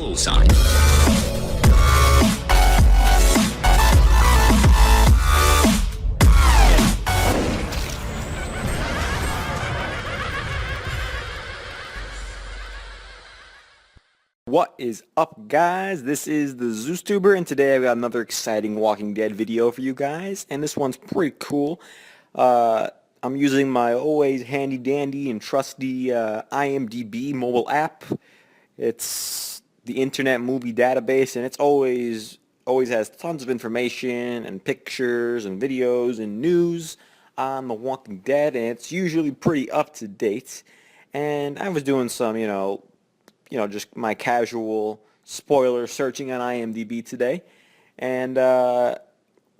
full sign. What is up, guys? This is the ZeusTuber, and today I've got another exciting Walking Dead video for you guys, and this one's pretty cool. I'm using my always handy dandy and trusty IMDb mobile app. It's the Internet Movie Database, and it's always has tons of information and pictures and videos and news on The Walking Dead, and it's usually pretty up to date. And I was doing some, just my casual spoiler searching on IMDb today, and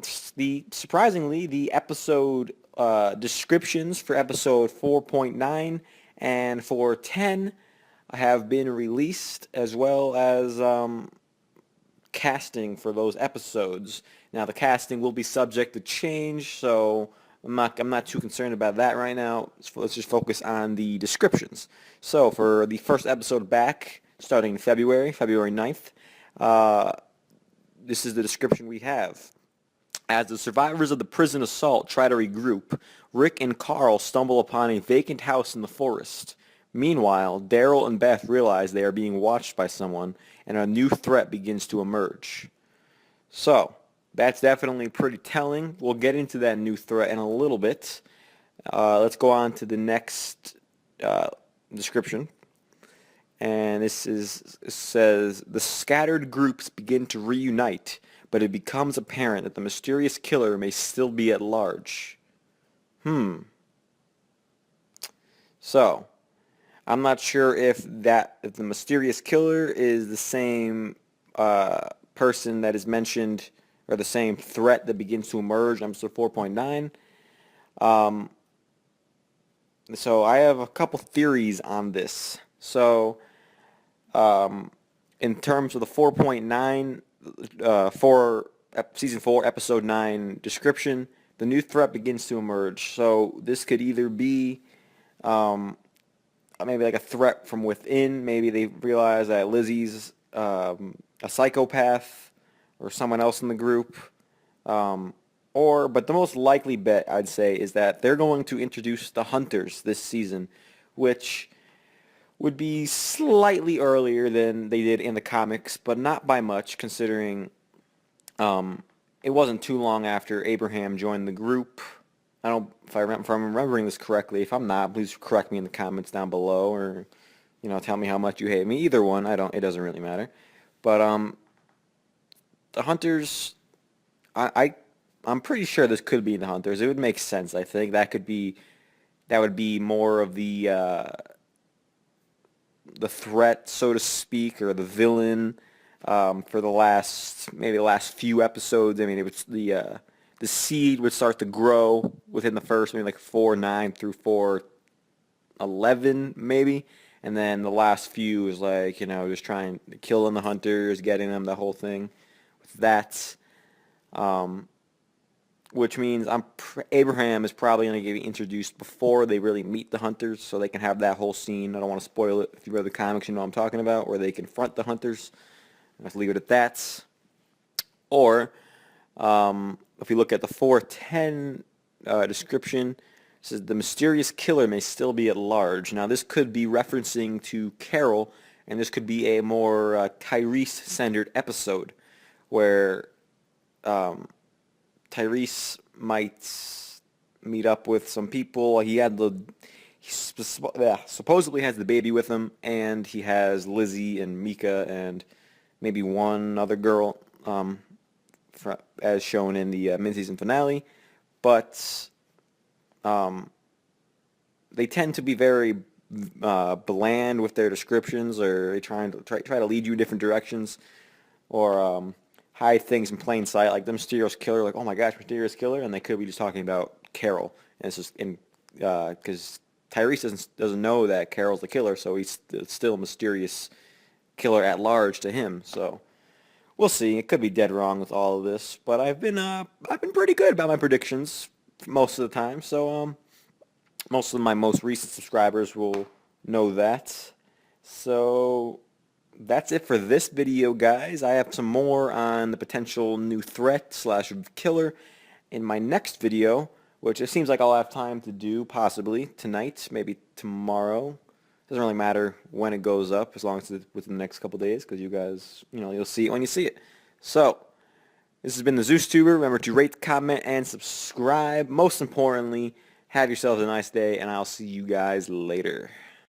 surprisingly the episode descriptions for episode 4.9 and 410 have been released, as well as casting for those episodes. Now the casting will be subject to change, so I'm not too concerned about that right now. Let's just focus on the descriptions. So for the first episode back, starting in February 9th, this is the description we have. As the survivors of the prison assault try to regroup, Rick and Carl stumble upon a vacant house in the forest. Meanwhile, Daryl and Beth realize they are being watched by someone, and a new threat begins to emerge. So, that's definitely pretty telling. We'll get into that new threat in a little bit. Let's go on to the next description. And it says, the scattered groups begin to reunite, but it becomes apparent that the mysterious killer may still be at large. So, I'm not sure if the mysterious killer is the same person that is mentioned, or the same threat that begins to emerge in episode 4.9. So I have a couple theories on this. So in terms of the 4.9 for season 4 episode 9 description, the new threat begins to emerge. So this could either be maybe like a threat from within. Maybe they realize that Lizzie's a psychopath, or someone else in the group, but the most likely bet, I'd say, is that they're going to introduce the Hunters this season, which would be slightly earlier than they did in the comics, but not by much, considering it wasn't too long after Abraham joined the group. I don't, if I'm remembering this correctly. If I'm not, please correct me in the comments down below, or tell me how much you hate me. Either one, it doesn't really matter. But the Hunters, I'm pretty sure this could be the Hunters. It would make sense. I think that would be more of the threat, so to speak, or the villain for the last few episodes. I mean, it was the seed would start to grow within the first maybe like 4.9 through 4.11 maybe. And then the last few is like, just trying to killing the Hunters, getting them, the whole thing. That, which means Abraham is probably going to get introduced before they really meet the Hunters, so they can have that whole scene. I don't want to spoil it. If you read the comics, you know what I'm talking about, where they confront the Hunters. Let's leave it at that. Or, if you look at the 410 description, it says the mysterious killer may still be at large. Now, this could be referencing to Carol, and this could be a more Tyrese-centered episode, where Tyrese might meet up with some people. He supposedly has the baby with him, and he has Lizzie and Mika and maybe one other girl, as shown in the mid-season finale. But they tend to be very bland with their descriptions, or they try to lead you in different directions, or hide things in plain sight, like the mysterious killer, like, oh my gosh, mysterious killer, and they could be just talking about Carol, and it's just because Tyrese doesn't know that Carol's the killer, so he's still a mysterious killer at large to him. So we'll see. It could be dead wrong with all of this, but I've been pretty good about my predictions most of the time. So most of my most recent subscribers will know that. So that's it for this video, guys. I have some more on the potential new threat slash killer in my next video, which it seems like I'll have time to do possibly tonight, maybe tomorrow. Doesn't really matter when it goes up as long as it's within the next couple days, because you guys, you'll see it when you see it. So, this has been the ZeusTuber. Remember to rate, comment, and subscribe. Most importantly, have yourselves a nice day, and I'll see you guys later.